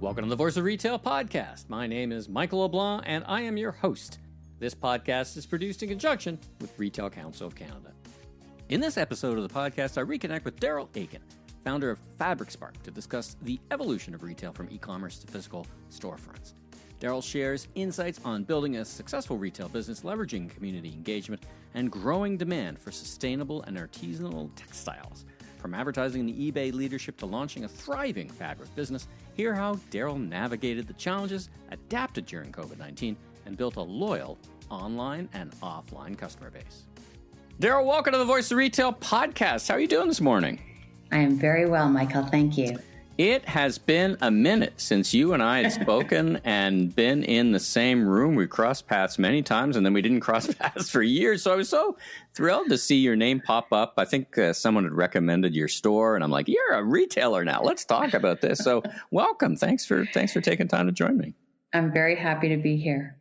Welcome to the Voice of Retail podcast. My name is Michael LeBlanc, and I am your host. This podcast is produced in conjunction with Retail Council of Canada. In this episode of the podcast, I reconnect with Daryl Aitken, founder of FabricSpark, to discuss the evolution of retail from e-commerce to physical storefronts. Darrell shares insights on building a successful retail business, leveraging community engagement, and growing demand for sustainable and artisanal textiles. From advertising the eBay leadership to launching a thriving fabric business, hear how Darrell navigated the challenges, adapted during COVID-19, and built a loyal online and offline customer base. Darrell, welcome to the Voice of Retail podcast. How are you doing this morning? I am very well, Michael. Thank you. It has been a minute since you and I had spoken and been in the same room. We crossed paths many times, and then we didn't cross paths for years. So I was so thrilled to see your name pop up. I think someone had recommended your store, and I'm like, you're a retailer now. Let's talk about this. So welcome. Thanks for taking time to join me. I'm very happy to be here.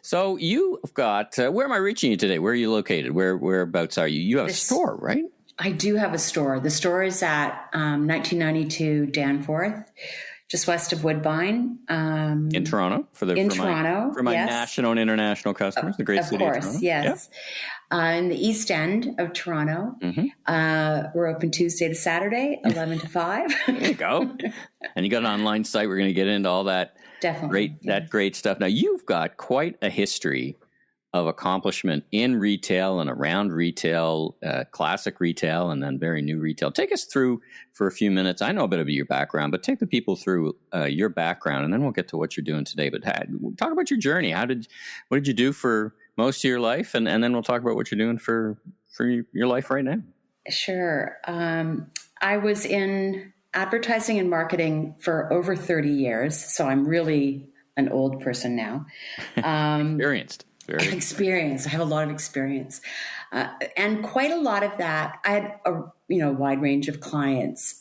So you've got, where am I reaching you today? Where are you located? Whereabouts are you? You have a store, right? I do have a store. The store is at 1992 Danforth, just west of Woodbine. In Toronto? For my yes. national and international customers, the great city of Toronto. Yes. Yeah. In the East End of Toronto. Mm-hmm. We're open Tuesday to Saturday, 11 to 5. There you go. And you got an online site. We're going to get into all that. Definitely. That great stuff. Now, you've got quite a history of accomplishment in retail and around retail, classic retail, and then very new retail. Take us through for a few minutes. I know a bit of your background, but take the people through your background, and then we'll get to what you're doing today. But talk about your journey. What did you do for most of your life, and then we'll talk about what you're doing for your life right now. Sure. I was in advertising and marketing for over 30 years, so I'm really an old person now. Experienced. Experience. I have a lot of experience. And quite a lot of that, I had a wide range of clients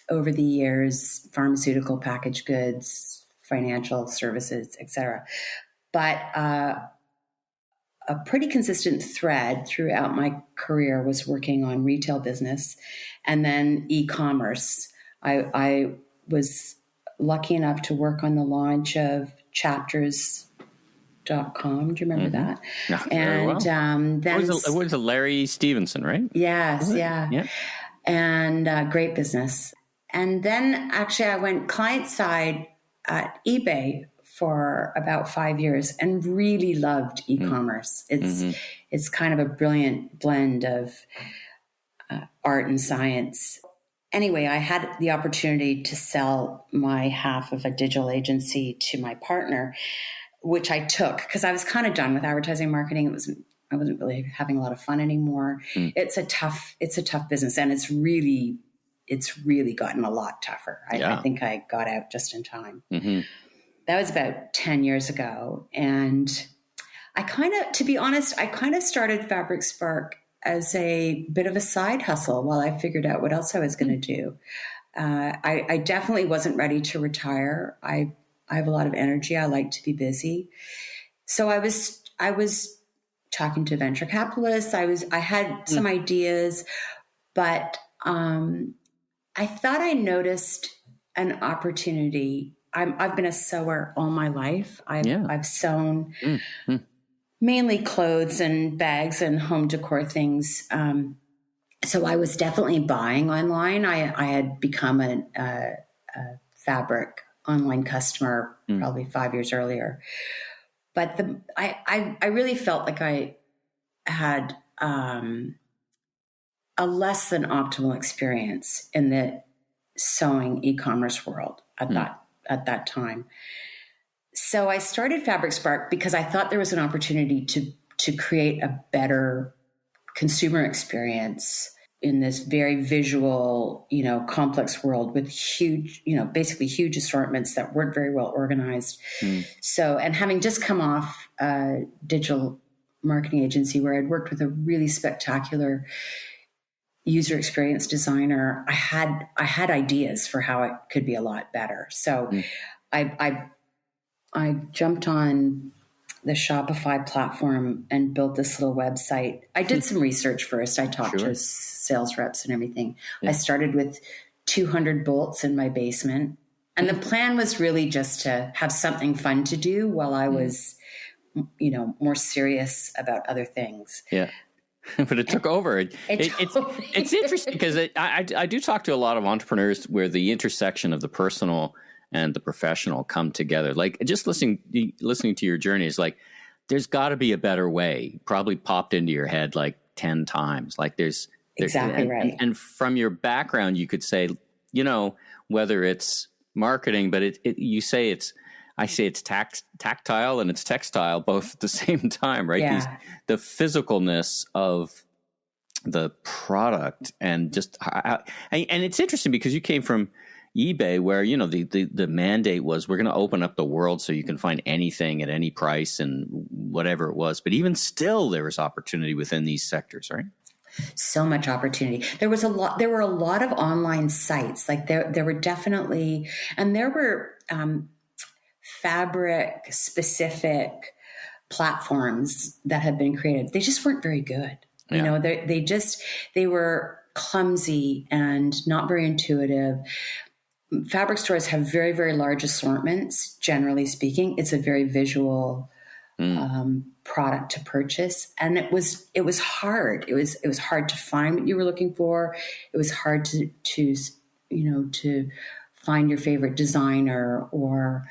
over the years, pharmaceutical, packaged goods, financial services, etc. But a pretty consistent thread throughout my career was working on retail business and then e-commerce. I was lucky enough to work on the launch of Chapters.com. Do you remember that? Yeah, and well. Then it was a Larry Stevenson, right? Yes, yeah. And great business. And then actually I went client side at eBay for about 5 years and really loved e-commerce. It's kind of a brilliant blend of art and science. Anyway, I had the opportunity to sell my half of a digital agency to my partner, which I took because I was kind of done with advertising marketing. I wasn't really having a lot of fun anymore. It's a tough business, and it's really gotten a lot tougher. I think I got out just in time. Mm-hmm. That was about 10 years ago. And to be honest, I started FabricSpark as a bit of a side hustle while I figured out what else I was going to do. I definitely wasn't ready to retire. I have a lot of energy. I like to be busy. So I was talking to venture capitalists. I had some ideas, but I thought I noticed an opportunity. I've been a sewer all my life. I've sewn mainly clothes and bags and home decor things. So I was definitely buying online. I had become a fabric online customer probably 5 years earlier. But I really felt like I had a less than optimal experience in the sewing e-commerce world at that time. So I started FabricSpark because I thought there was an opportunity to create a better consumer experience in this very visual, complex world with huge, basically huge assortments that weren't very well organized. So, and having just come off a digital marketing agency where I'd worked with a really spectacular user experience designer, I had ideas for how it could be a lot better. So I jumped on the Shopify platform and built this little website. I did some research first. I talked to sales reps and everything. Yeah. I started with 200 bolts in my basement And the plan was really just to have something fun to do while I was, more serious about other things. Yeah. But it took over. It's interesting because I do talk to a lot of entrepreneurs where the intersection of the personal and the professional come together. Like just listening to your journey is like, there's got to be a better way. Probably popped into your head like 10 times. Like there's exactly right. And from your background, you could say, whether it's marketing, but I say it's tactile and it's textile both at the same time, right? Yeah. The physicalness of the product and just, and it's interesting because you came from eBay where, the mandate was we're going to open up the world so you can find anything at any price and whatever it was. But even still, there was opportunity within these sectors, right? So much opportunity. There were a lot of online sites. Like there were definitely, and there were, fabric specific platforms that had been created. They just weren't very good. Yeah. They were clumsy and not very intuitive. Fabric stores have very, very large assortments. Generally speaking, it's a very visual product to purchase. And it was hard. It was hard to find what you were looking for. It was hard to find your favorite designer or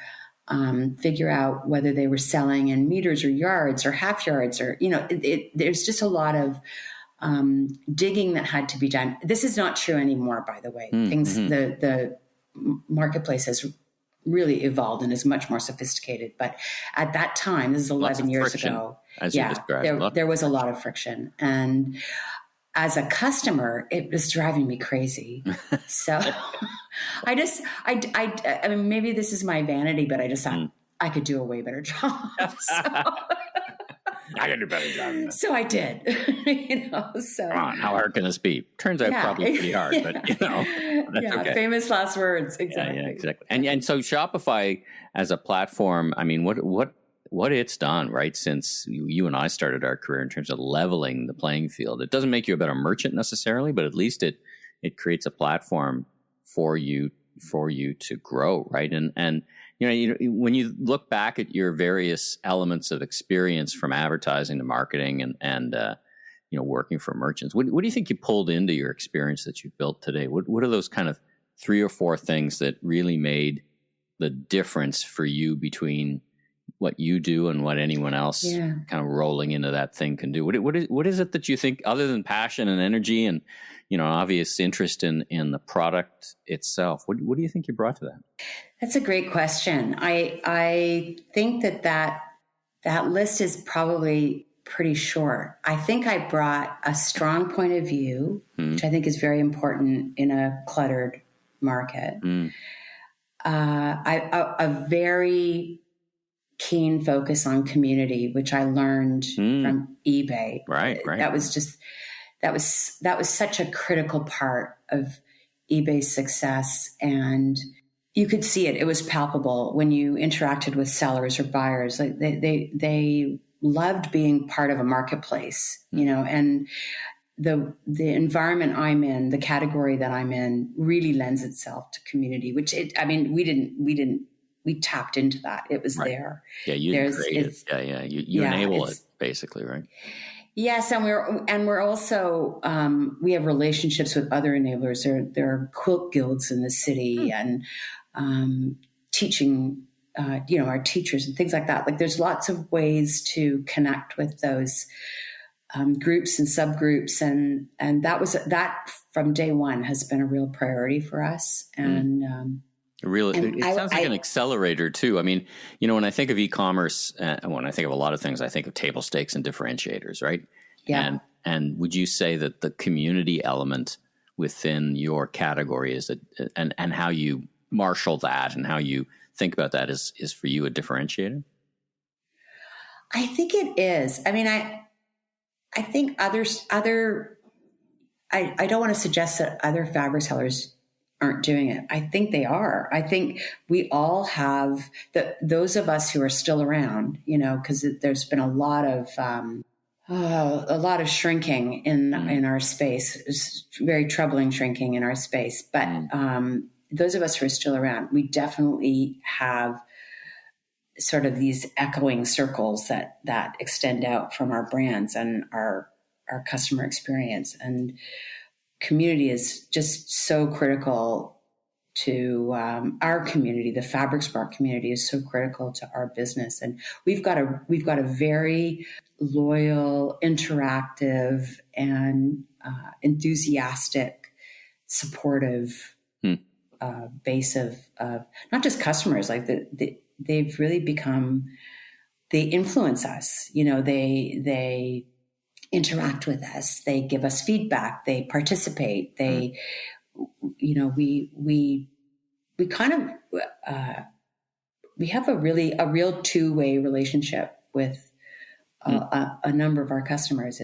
figure out whether they were selling in meters or yards or half yards or, there's just a lot of digging that had to be done. This is not true anymore, by the way. The marketplace has really evolved and is much more sophisticated. But at that time, this is 11 years ago. There was a lot of friction. And as a customer, it was driving me crazy. So I mean, maybe this is my vanity, but I just thought I could do a way better job. I can do a better job than that. So I did, so. Come on, how hard can this be? Turns out probably pretty hard, but that's okay. Famous last words. Exactly. Yeah, exactly. And so Shopify as a platform, I mean, what it's done, right, since you and I started our career in terms of leveling the playing field. It doesn't make you a better merchant necessarily, but at least it creates a platform for you to grow, right? And when you look back at your various elements of experience from advertising to marketing and working for merchants, what do you think you pulled into your experience that you've built today? What are those kind of 3 or 4 things that really made the difference for you between what you do and what anyone else kind of rolling into that thing can do? What is it that you think, other than passion and energy and obvious interest in the product itself, what do you think you brought to that? That's a great question. I think that list is probably pretty short. I think I brought a strong point of view, which I think is very important in a cluttered market. A very keen focus on community, which I learned from eBay. Right. That was such a critical part of eBay's success. And you could see it. It was palpable when you interacted with sellers or buyers. Like they loved being part of a marketplace, and the environment I'm in, the category that I'm in, really lends itself to community, we tapped into that. It was there. Yeah, you didn't create it. Yeah. You enable it, basically, right? Yes, and we're also we have relationships with other enablers. There are quilt guilds in the city and teaching, our teachers and things like that. Like there's lots of ways to connect with those groups and subgroups, and that from day one has been a real priority for us. And it sounds like an accelerator too. I mean, when I think of e-commerce, when I think of a lot of things, I think of table stakes and differentiators, right? Yeah. And would you say that the community element within your category is and how you marshal that and how you think about that is for you a differentiator? I think it is. I mean, I think I don't want to suggest that other fabric sellers aren't doing it. I think they are. I think we all have those of us who are still around, because there's been a lot of shrinking in our space. It's very troubling shrinking in our space. But those of us who are still around, we definitely have sort of these echoing circles that extend out from our brands and our customer experience. And community is just so critical to our community. The Fabric Spark community is so critical to our business, and we've got a very loyal, interactive, and enthusiastic, supportive base of not just customers. Like they've really become, they influence us. They interact with us. They give us feedback. They participate. They, we kind of, we have a real two-way relationship with a number of our customers.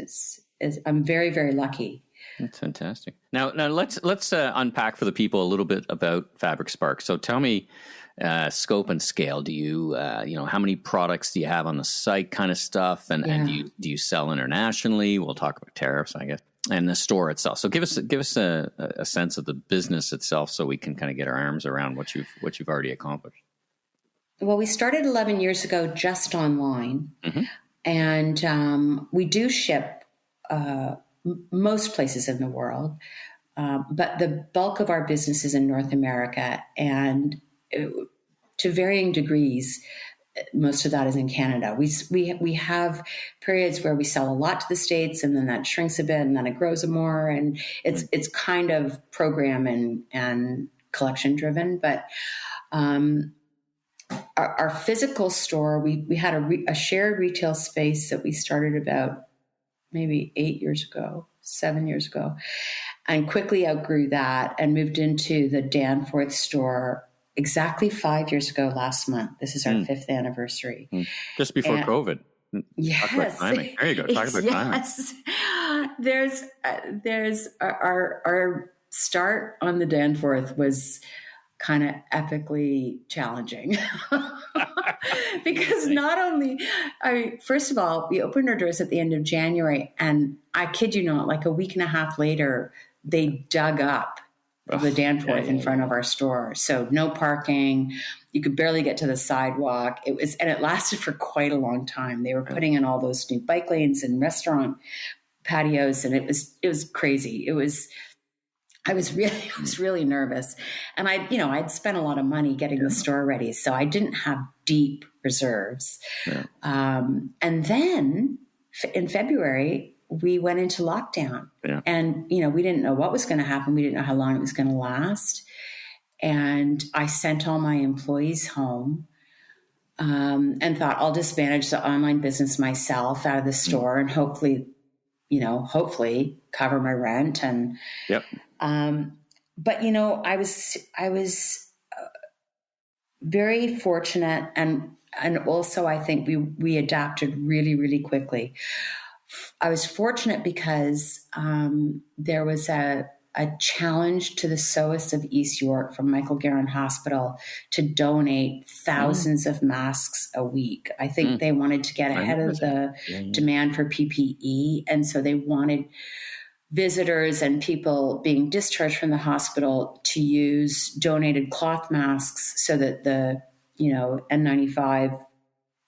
I'm very, very lucky. That's fantastic. Now let's unpack for the people a little bit about Fabric Spark. So tell me, scope and scale. Do you, how many products do you have on the site, kind of stuff, and do you sell internationally? We'll talk about tariffs, I guess, and the store itself. So give us a sense of the business itself, so we can kind of get our arms around what you've already accomplished. Well, we started 11 years ago just online, and we do ship most places in the world, but the bulk of our business is in North America, and to varying degrees, most of that is in Canada. We have periods where we sell a lot to the States, and then that shrinks a bit, and then it grows more, and it's kind of program and collection driven. But our physical store, we had a shared retail space that we started about maybe 7 years ago, and quickly outgrew that and moved into the Danforth store exactly 5 years ago last month. This is our 5th anniversary. Just before COVID. Yes. Talk about timing. There you go. Talk about timing. There's our start on the Danforth was kind of epically challenging because first of all, we opened our doors at the end of January, and I kid you not, like a week and a half later, they dug up the Danforth in front of our store. So no parking. You could barely get to the sidewalk. And it lasted for quite a long time. They were putting in all those new bike lanes and restaurant patios, and it was crazy. I was really nervous, and I'd spent a lot of money getting the store ready, so I didn't have deep reserves. Yeah. And then in February, we went into lockdown, and we didn't know what was going to happen. We didn't know how long it was going to last, and I sent all my employees home, and thought I'll just manage the online business myself out of the store, and hopefully cover my rent and. Yep. But I was very fortunate, and also I think we adapted really, really quickly. I was fortunate because there was a challenge to the SOAS of East York from Michael Garron Hospital to donate thousands of masks a week. I think they wanted to get ahead of the demand for PPE, and so they wanted visitors and people being discharged from the hospital to use donated cloth masks so that the N95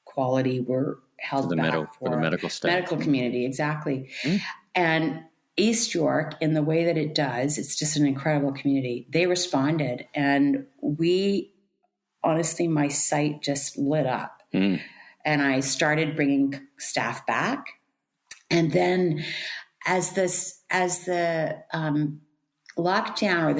quality were held back for the medical staff, medical community. Exactly. And East York, in the way that it does, it's just an incredible community. They responded, and honestly, my site just lit up, and I started bringing staff back. And then as the lockdown or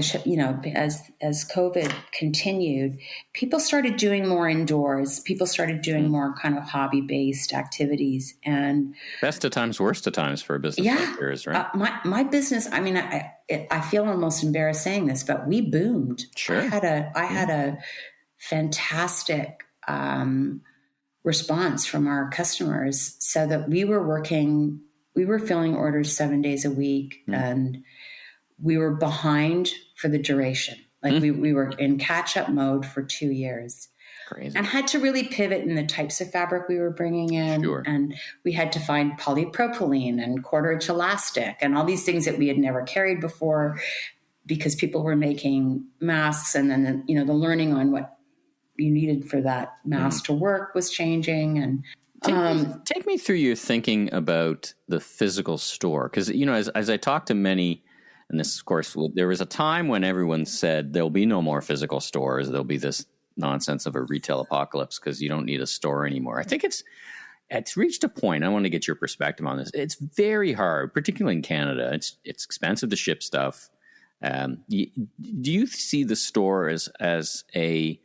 as COVID continued, people started doing more indoors. People started doing more kind of hobby-based activities. And best of times, worst of times for a business like yours, right? My business, I mean, I feel almost embarrassed saying this, but we boomed. Sure. I had a fantastic response from our customers, so that we were filling orders 7 days a week, and we were behind for the duration. Like we were in catch-up mode for 2 years. Crazy. And had to really pivot in the types of fabric we were bringing in. Sure. And we had to find polypropylene and quarter-inch elastic and all these things that we had never carried before. because people were making masks, and then the learning on what you needed for that mask to work was changing. And take me through your thinking about the physical store, because as I talk to many, and this of course there was a time when everyone said there'll be no more physical stores, there'll be this nonsense of a retail apocalypse because you don't need a store anymore. I think it's reached a point. I want to get your perspective on this. It's very hard, particularly in Canada. It's expensive to ship stuff. Do you see the store as a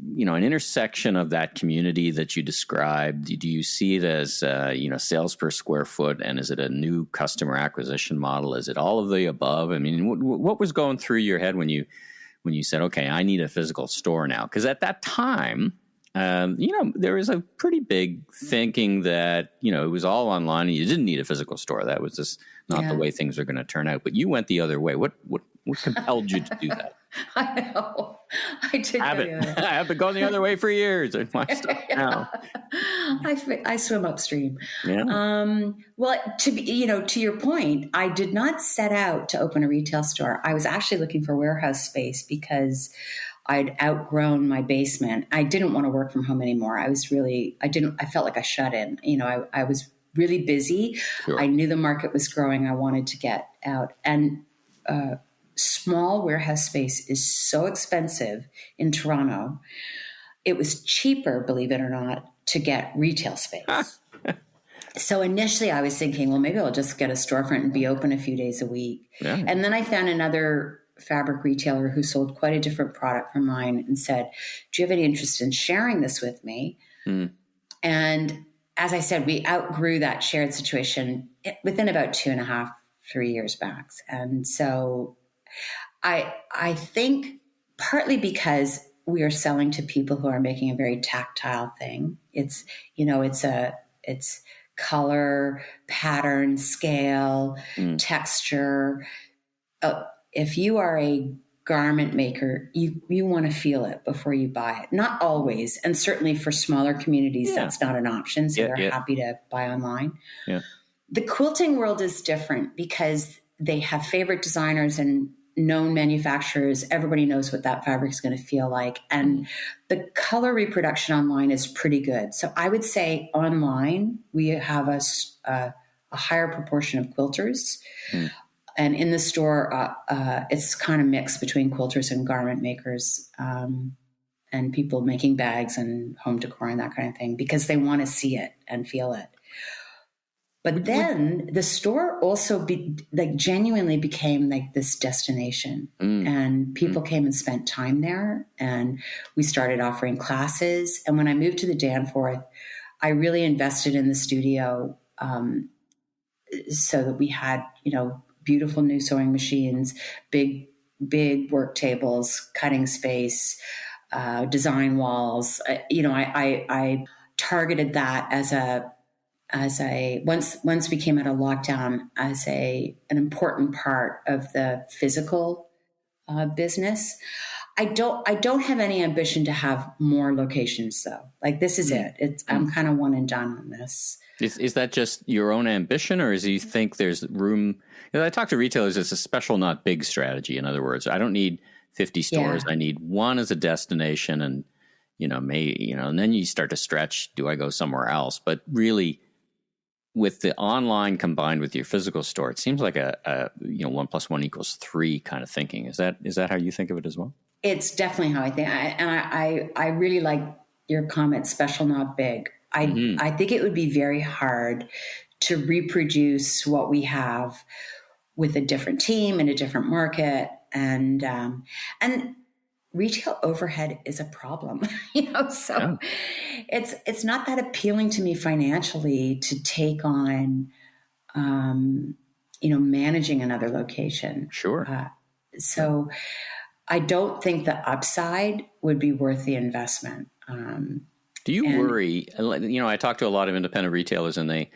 an intersection of that community that you described? Do you see it as sales per square foot, and is it a new customer acquisition model? Is it all of the above? I mean, what was going through your head when you said, okay, I need a physical store now? Because at that time, there was a pretty big thinking that, it was all online and you didn't need a physical store. That was just not the way things are going to turn out. But you went the other way. What compelled you to do that? I know. I did. I have been going the other way for years. I swim upstream. Yeah. Well, to your point, I did not set out to open a retail store. I was actually looking for warehouse space because I'd outgrown my basement. I didn't want to work from home anymore. I felt like I shut in. I was really busy. Sure. I knew the market was growing. I wanted to get out. And small warehouse space is so expensive in Toronto. It was cheaper, believe it or not, to get retail space. So initially I was thinking, well, maybe I'll just get a storefront and be open a few days a week. Yeah. And then I found another fabric retailer who sold quite a different product from mine and said, do you have any interest in sharing this with me? And as I said, we outgrew that shared situation within about 2.5, 3 years max. And so I think partly because we are selling to people who are making a very tactile thing. It's color, pattern, scale, texture. If you are a garment maker, you want to feel it before you buy it. Not always. And certainly for smaller communities, that's not an option. So they're happy to buy online. Yeah. The quilting world is different because they have favorite designers and known manufacturers. Everybody knows what that fabric is going to feel like. And the color reproduction online is pretty good. So I would say online, we have a higher proportion of quilters. And in the store, it's kind of mixed between quilters and garment makers and people making bags and home decor and that kind of thing because they want to see it and feel it. But then the store also genuinely became like this destination and people came and spent time there and we started offering classes. And when I moved to the Danforth, I really invested in the studio so that we had, beautiful new sewing machines, big work tables, cutting space, design walls. I targeted that as once we came out of lockdown as an important part of the physical business. I don't have any ambition to have more locations though. Like this is it. I'm kind of one and done on this. Is that just your own ambition, or do you think there's room? I talk to retailers. It's a special, not big strategy. In other words, I don't need 50 stores. I need one as a destination, and and then you start to stretch. Do I go somewhere else? But really, with the online combined with your physical store, it seems like a 1 + 1 = 3 kind of thinking. Is that how you think of it as well? It's definitely how I think. I really like your comment, special, not big. I think it would be very hard to reproduce what we have with a different team in a different market. And retail overhead is a problem, so it's not that appealing to me financially to take on, managing another location. Sure. So I don't think the upside would be worth the investment. Do you worry? I talk to a lot of independent retailers, and they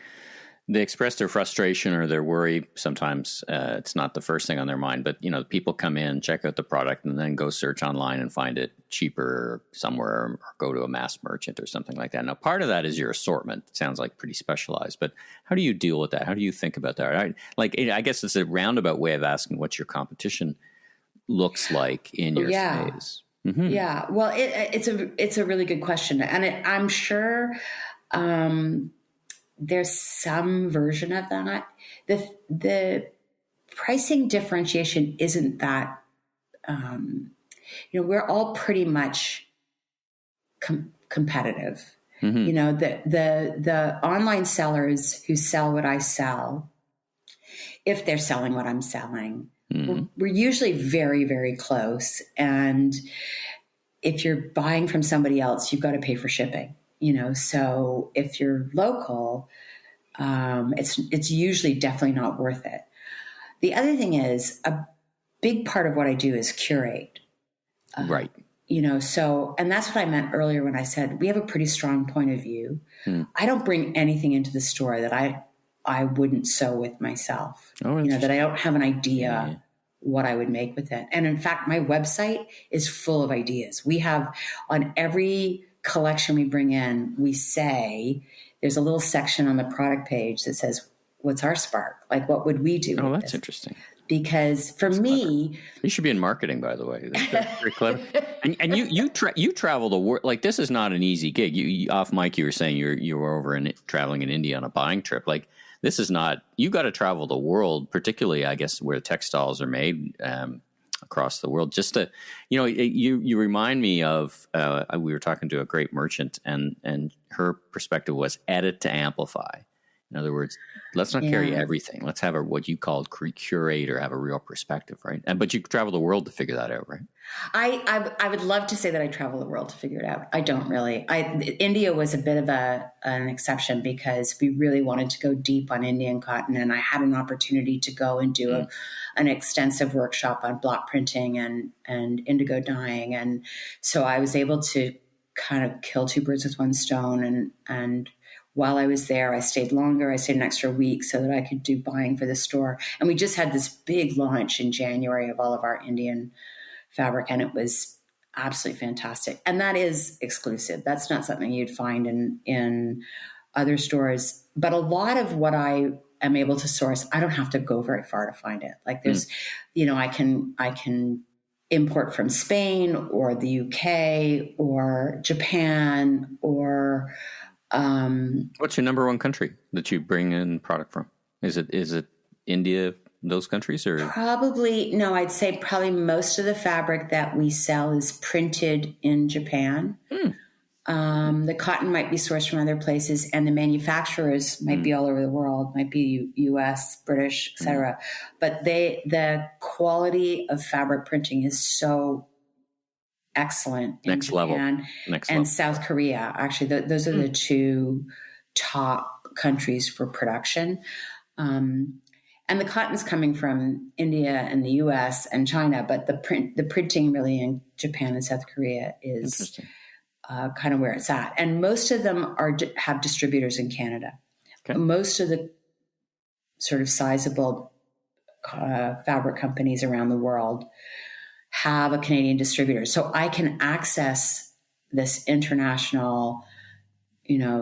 express their frustration or their worry. Sometimes it's not the first thing on their mind, but people come in, check out the product, and then go search online and find it cheaper somewhere, or go to a mass merchant or something like that. Now, part of that is your assortment. It sounds like pretty specialized, but how do you deal with that? How do you think about that? I guess it's a roundabout way of asking what's your competition looks like in your space? Mm-hmm. Yeah. Well, it's a really good question. And I'm sure there's some version of that. The pricing differentiation isn't that, we're all pretty much competitive. Mm-hmm. The online sellers who sell what I sell, if they're selling what I'm selling, mm-hmm. we're usually very, very close. And if you're buying from somebody else, you've got to pay for shipping, so if you're local, it's usually definitely not worth it. The other thing is, a big part of what I do is curate. Right. And that's what I meant earlier when I said we have a pretty strong point of view. I don't bring anything into the store that I wouldn't sew with myself. That I don't have an idea what I would make with it. And in fact, my website is full of ideas. We have, on every collection we bring in, we say, there's a little section on the product page that says, what's our spark? Like, what would we do? Oh, that's interesting. Because for me, you should be in marketing, by the way. That's very clever. And you travel the world. Like, this is not an easy gig. You off mic, you were saying you were over traveling in India on a buying trip. Like, this is not. You got to travel the world, particularly, I guess, where textiles are made across the world. Just to, you remind me of. We were talking to a great merchant, and her perspective was edit to amplify. In other words, let's not carry everything. Let's have what you called curate, or have a real perspective, right? But you travel the world to figure that out, right? I would love to say that I travel the world to figure it out. I don't really. India was a bit of an exception because we really wanted to go deep on Indian cotton, and I had an opportunity to go and do an extensive workshop on block printing and indigo dyeing, and so I was able to kind of kill two birds with one stone. And while I was there, I stayed longer. I stayed an extra week so that I could do buying for the store. And we just had this big launch in January of all of our Indian fabric, and it was absolutely fantastic. And that is exclusive. That's not something you'd find in other stores. But a lot of what I am able to source, I don't have to go very far to find it. Like there's, I can import from Spain or the UK or Japan or... What's your number one country that you bring in product from? Is it India, those countries, or I'd say probably most of the fabric that we sell is printed in Japan. The cotton might be sourced from other places, and the manufacturers might be all over the world, might be US, British, etc. But the quality of fabric printing is so excellent in Japan and South Korea. Actually, those are the two top countries for production. And the cotton's coming from India and the US and China, but the printing really in Japan and South Korea is kind of where it's at. And most of them have distributors in Canada. Okay. Most of the sort of sizable fabric companies around the world have a Canadian distributor. So I can access this international,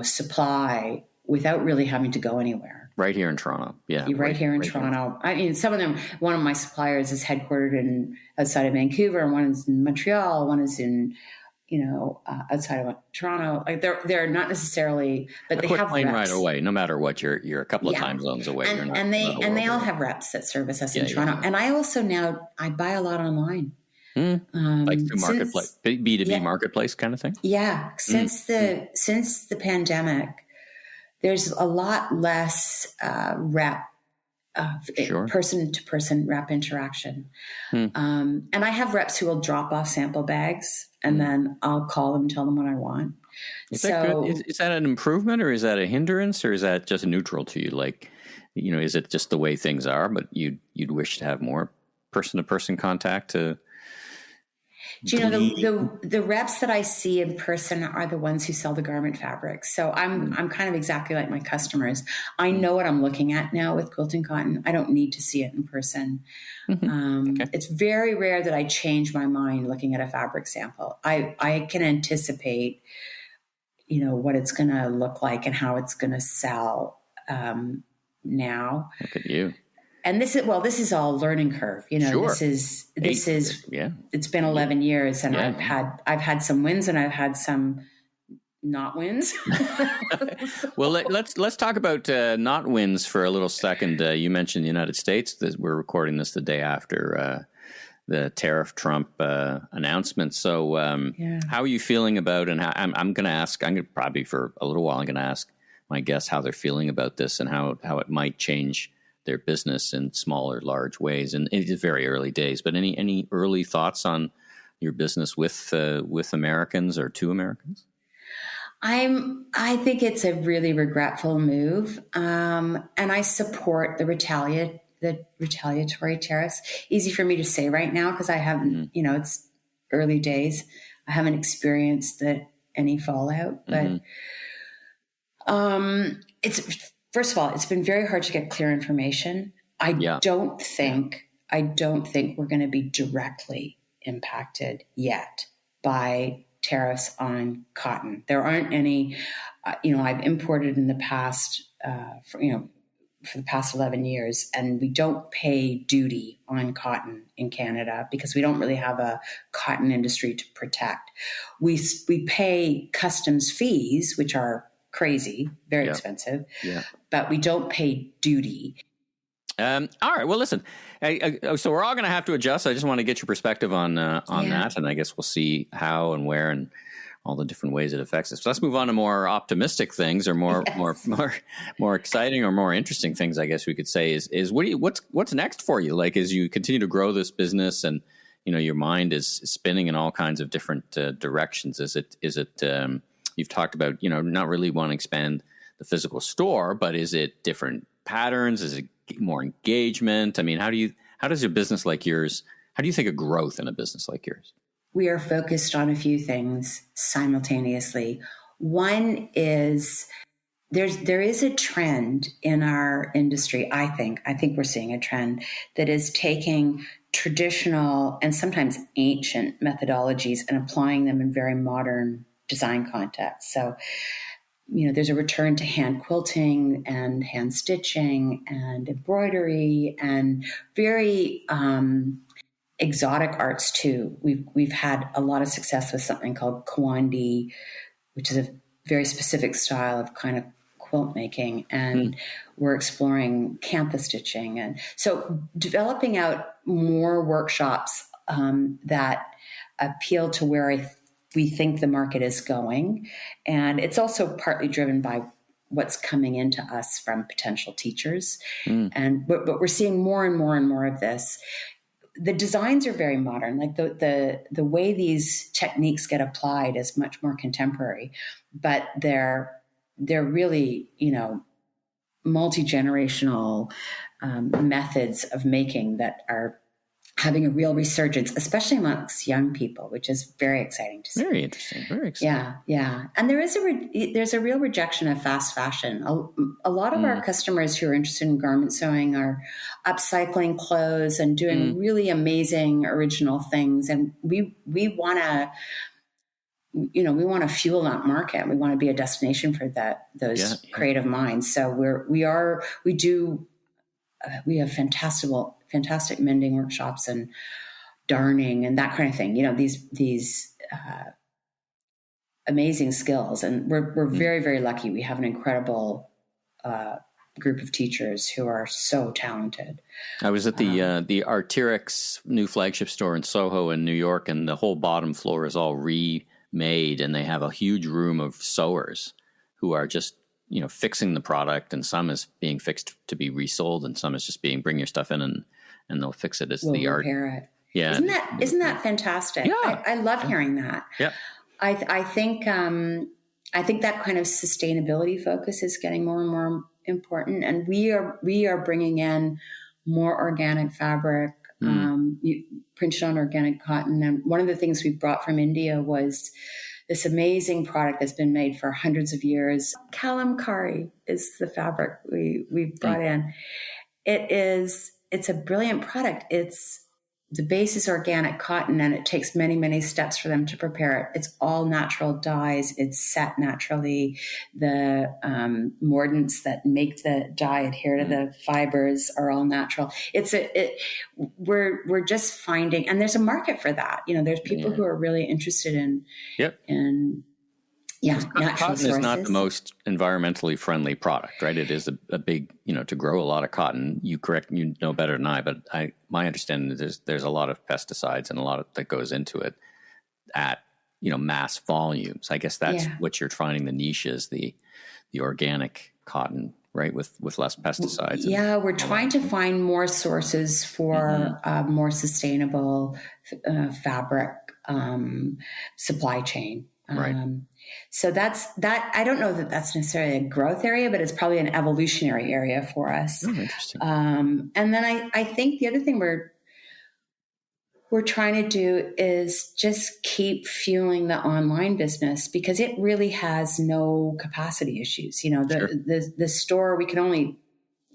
supply without really having to go anywhere. Right here in Toronto. Yeah. Right here in Toronto. Here. I mean, some of them, one of my suppliers is headquartered outside of Vancouver, and one is in Montreal, one is in, outside of Toronto. Like they're not necessarily, but they have plane reps. Right away. No matter what, you're a couple of time zones away. And they all have reps that service us in Toronto. And I also now I buy a lot online. Like through marketplace, B2B marketplace kind of thing. Yeah, since the pandemic, there's a lot less person to person rep interaction. And I have reps who will drop off sample bags, and then I'll call them and tell them what I want. Is that good? Is that an improvement, or is that a hindrance, or is that just neutral to you? Like, is it just the way things are, but you'd wish to have more person to person contact to? Do you know the reps that I see in person are the ones who sell the garment fabrics. So I'm kind of exactly like my customers. I know what I'm looking at now with quilting cotton. I don't need to see it in person. It's very rare that I change my mind looking at a fabric sample. I can anticipate, what it's going to look like and how it's going to sell now. Look at you. And this is all learning curve. Sure. This is, Yeah. It's been 11 years and Yeah. I've had some wins and I've had some not wins. Well, let's talk about not wins for a little second. You mentioned the United States. We're recording this the day after the tariff Trump announcement. So how are you feeling about, and I'm going to ask, I'm going to probably for a little while, I'm going to ask my guests how they're feeling about this and how it might change their business in small or large ways. And it's very early days, but any early thoughts on your business with Americans or to Americans? I think it's a really regretful move. And I support the retaliatory tariffs. Easy for me to say right now, because I haven't, it's early days. I haven't experienced any fallout, but, it's, first of all, it's been very hard to get clear information. I don't think we're going to be directly impacted yet by tariffs on cotton. There aren't any, I've imported in the past, for the past 11 years, and we don't pay duty on cotton in Canada because we don't really have a cotton industry to protect. We pay customs fees, which are crazy, very expensive, but we don't pay duty. All right. Well, listen, so we're all going to have to adjust. I just want to get your perspective on that. And I guess we'll see how and where and all the different ways it affects us. So let's move on to more optimistic things, or more exciting or more interesting things, I guess we could say is what's next for you? Like, as you continue to grow this business and, your mind is spinning in all kinds of different directions. Is it you've talked about, not really want to expand the physical store, but is it different patterns? Is it more engagement? I mean, how does a business like yours, how do you think of growth in a business like yours? We are focused on a few things simultaneously. One is there is a trend in our industry. I think we're seeing a trend that is taking traditional and sometimes ancient methodologies and applying them in very modern design contexts. So, there's a return to hand quilting and hand stitching and embroidery and very exotic arts too. We've had a lot of success with something called Kwandi, which is a very specific style of kind of quilt making, and we're exploring cantha stitching, and so developing out more workshops that appeal to where we think the market is going. And it's also partly driven by what's coming into us from potential teachers. But we're seeing more and more and more of this. The designs are very modern. Like the way these techniques get applied is much more contemporary, but they're really, multi-generational methods of making that are having a real resurgence, especially amongst young people, which is very exciting to see. Very interesting. Very exciting. Yeah. And there's a real rejection of fast fashion. A lot of our customers who are interested in garment sewing are upcycling clothes and doing really amazing original things. And we want to fuel that market. We want to be a destination for those creative minds. So we have fantastic mending workshops and darning and that kind of thing. These amazing skills, and we're very, very lucky. We have an incredible group of teachers who are so talented. I was at the Arc'teryx new flagship store in Soho in New York, and the whole bottom floor is all remade, and they have a huge room of sewers who are just fixing the product, and some is being fixed to be resold, and some is just bring your stuff in and they'll fix it as the art. It. Yeah. Isn't that fantastic? Yeah. I love hearing that. Yeah. I think that kind of sustainability focus is getting more and more important, and we are bringing in more organic fabric, printed on organic cotton. And one of the things we brought from India was this amazing product that's been made for hundreds of years. Kalamkari is the fabric we brought in. It's a brilliant product. It's the base is organic cotton, and it takes many, many steps for them to prepare it. It's all natural dyes. It's set naturally. The mordants that make the dye adhere to the fibers are all natural. We're just finding, and there's a market for that. There's people who are really interested in natural cotton sources. is not the most environmentally friendly product, right? It is a big, to grow a lot of cotton. You know better than I, but my understanding is there's a lot of pesticides and a lot that goes into it at, mass volumes. I guess that's what you're finding. The niche is the organic cotton, right? With less pesticides. Yeah, we're trying to find more sources for more sustainable fabric supply chain. Right. So that's that. I don't know that that's necessarily a growth area, but it's probably an evolutionary area for us. Oh, interesting. And then I think the other thing we're trying to do is just keep fueling the online business, because it really has no capacity issues. The store, we can only,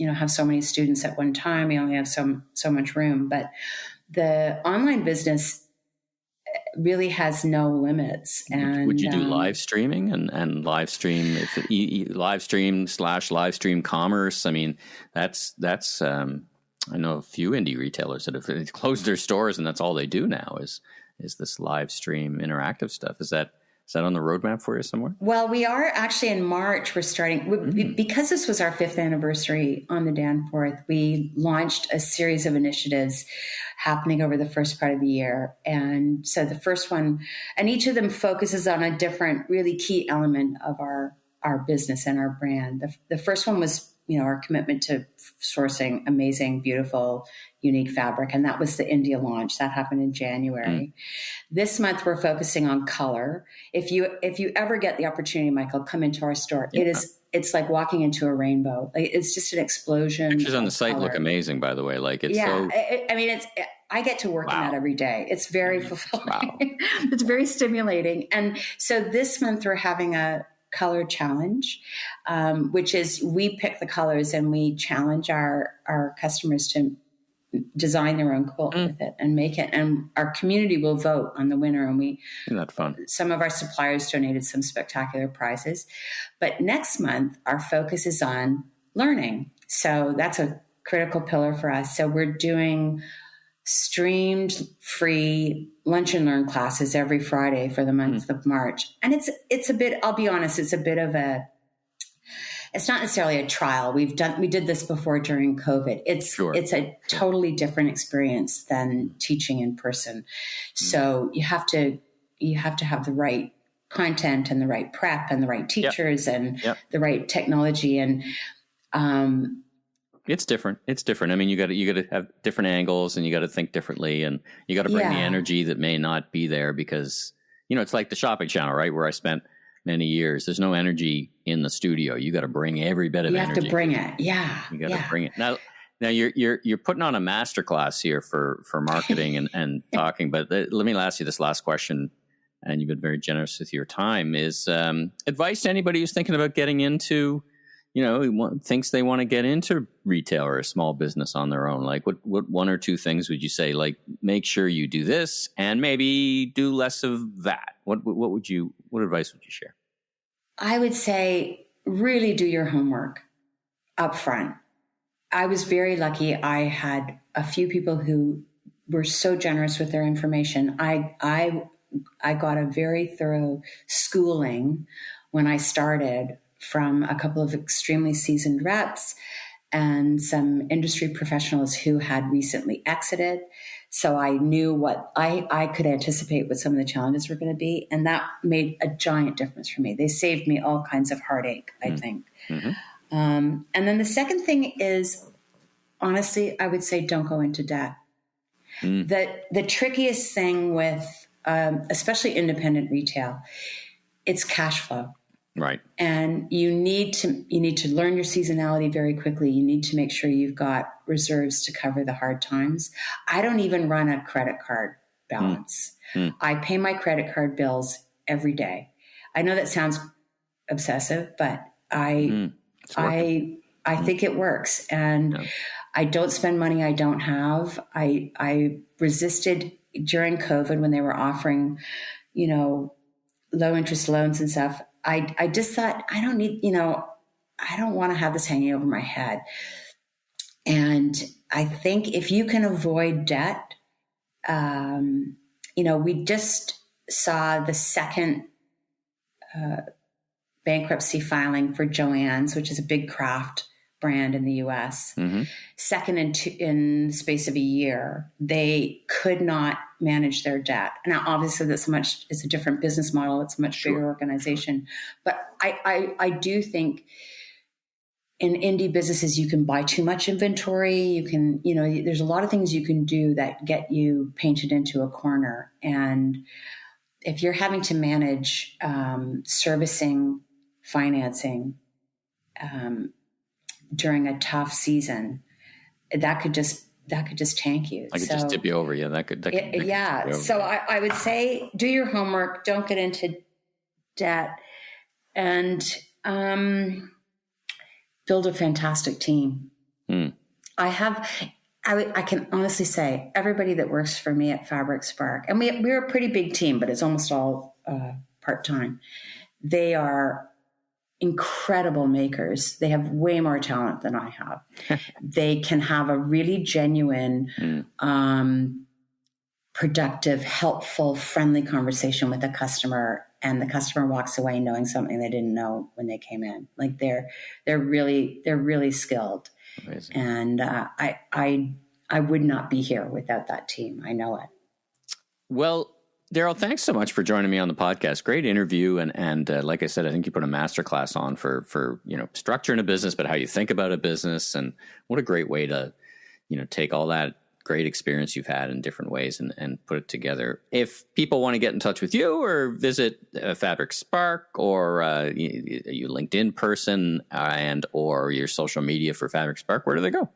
have so many students at one time. We only have so much room, but the online business really has no limits. And would you do live streaming and live stream live stream commerce? I mean, that's I know a few indie retailers that have closed their stores and that's all they do now is this live stream interactive stuff. Is that on the roadmap for you somewhere? Well, we are actually in March. We're starting because this was our 5th anniversary on the Danforth. We launched a series of initiatives happening over the first part of the year. And so the first one, and each of them focuses on a different really key element of our business and our brand. The first one was, our commitment to sourcing amazing, beautiful, unique fabric. And that was the India launch. That happened in January. This month, we're focusing on color. If you ever get the opportunity, Michael, come into our store. Yeah. It's like walking into a rainbow. It's just an explosion. Pictures on the site look amazing, by the way. I get to work in that every day. It's very fulfilling. Wow. It's very stimulating. And so this month we're having a color challenge, which is we pick the colors and we challenge our customers to design their own quilt with it and make it. And our community will vote on the winner. And isn't that fun? Some of our suppliers donated some spectacular prizes. But next month, our focus is on learning. So that's a critical pillar for us. So we're doing streamed free lunch and learn classes every Friday for the month of March. And it's a bit, I'll be honest, it's not necessarily a trial. We did this before during COVID. It's a totally different experience than teaching in person. So you have to have the right content and the right prep and the right teachers and the right technology. And, it's different. I mean, you got to have different angles and you got to think differently and you got to bring the energy that may not be there because, it's like the shopping channel, right? Where I spent many years. There's no energy in the studio. You got to bring every bit of energy. You have to bring it. Yeah. You got to bring it. Now you're putting on a masterclass here for marketing and talking, but let me ask you this last question. And you've been very generous with your time is, advice to anybody who's thinking about getting into, thinks they want to get into retail or a small business on their own. Like what one or two things would you say, like make sure you do this and maybe do less of that? What advice would you share? I would say really do your homework up front. I was very lucky. I had a few people who were so generous with their information. I got a very thorough schooling when I started from a couple of extremely seasoned reps and some industry professionals who had recently exited. So I knew what I could anticipate what some of the challenges were going to be. And that made a giant difference for me. They saved me all kinds of heartache, I think. Mm-hmm. And then the second thing is, honestly, I would say don't go into debt. The trickiest thing with, especially independent retail, it's cash flow. Right. And you need to learn your seasonality very quickly. You need to make sure you've got reserves to cover the hard times. I don't even run a credit card balance. I pay my credit card bills every day. I know that sounds obsessive, but I think it works. And I don't spend money I don't have. I resisted during COVID when they were offering, low interest loans and stuff. I just thought, I don't need, I don't want to have this hanging over my head. And I think if you can avoid debt, we just saw the second bankruptcy filing for Joann's, which is a big craft brand in the US. Mm-hmm. Second in the space of a year. They could not manage their debt. Now, obviously, it's a different business model. It's a much bigger organization. But I do think in indie businesses, you can buy too much inventory. You can, there's a lot of things you can do that get you painted into a corner. And if you're having to manage servicing, financing during a tough season, that could just tank you. I could just tip you over. Yeah, that could yeah. So I would say do your homework. Don't get into debt, and build a fantastic team. I can honestly say everybody that works for me at Fabric Spark, and we're a pretty big team, but it's almost all part-time. They are incredible makers. They have way more talent than I have. They can have a really genuine, productive, helpful, friendly conversation with a customer, and the customer walks away knowing something they didn't know when they came in. Like they're really skilled. Amazing. And I would not be here without that team. I know it. Well, Darrell, thanks so much for joining me on the podcast. Great interview. And like I said, I think you put a masterclass on for structuring a business, but how you think about a business. And what a great way to, take all that great experience you've had in different ways and put it together. If people want to get in touch with you or visit Fabric Spark, or you LinkedIn person or your social media for Fabric Spark, where do they go?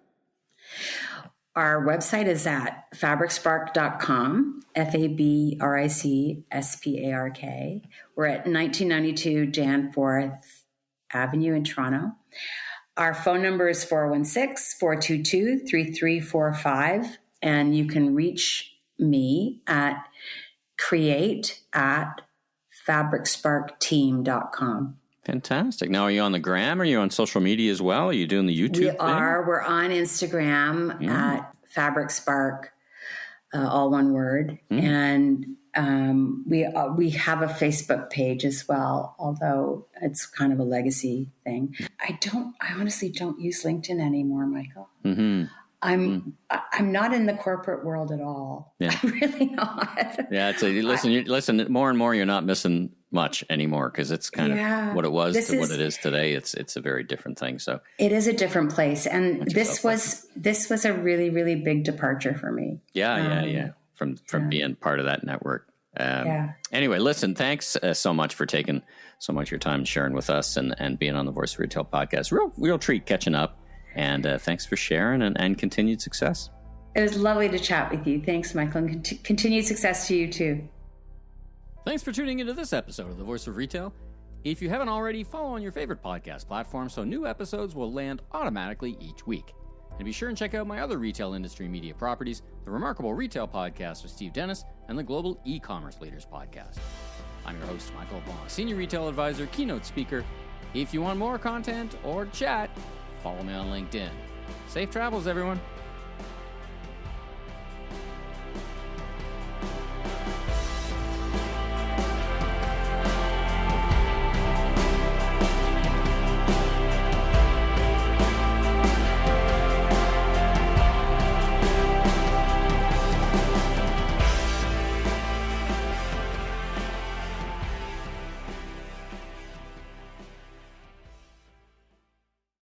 Our website is at fabricspark.com, FABRICSPARK. We're at 1992 Danforth Avenue in Toronto. Our phone number is 416-422-3345, and you can reach me at create@fabricsparkteam.com. Fantastic. Now, are you on the gram? Are you on social media as well? Are you doing the YouTube thing? We're on Instagram at Fabric Spark, all one word. And we have a Facebook page as well, although it's kind of a legacy thing. I honestly don't use LinkedIn anymore, Michael. Mm-hmm. I'm not in the corporate world at all. Yeah. I'm really not. Yeah, listen. More and more, you're not missing much anymore, because it's kind of what it was to what it is today. It's a very different thing. So it is a different place, and this was a really, really big departure for me. From being part of that network. Anyway, listen, thanks so much for taking so much of your time and sharing with us and being on the Voice of Retail podcast. Real treat catching up. And thanks for sharing and continued success. It was lovely to chat with you. Thanks, Michael, and continued success to you too. Thanks for tuning into this episode of The Voice of Retail. If you haven't already, follow on your favorite podcast platform so new episodes will land automatically each week. And be sure and check out my other retail industry media properties, the Remarkable Retail Podcast with Steve Dennis and the Global E-Commerce Leaders Podcast. I'm your host, Michael Blanc, Senior Retail Advisor, Keynote Speaker. If you want more content or chat, follow me on LinkedIn. Safe travels, everyone.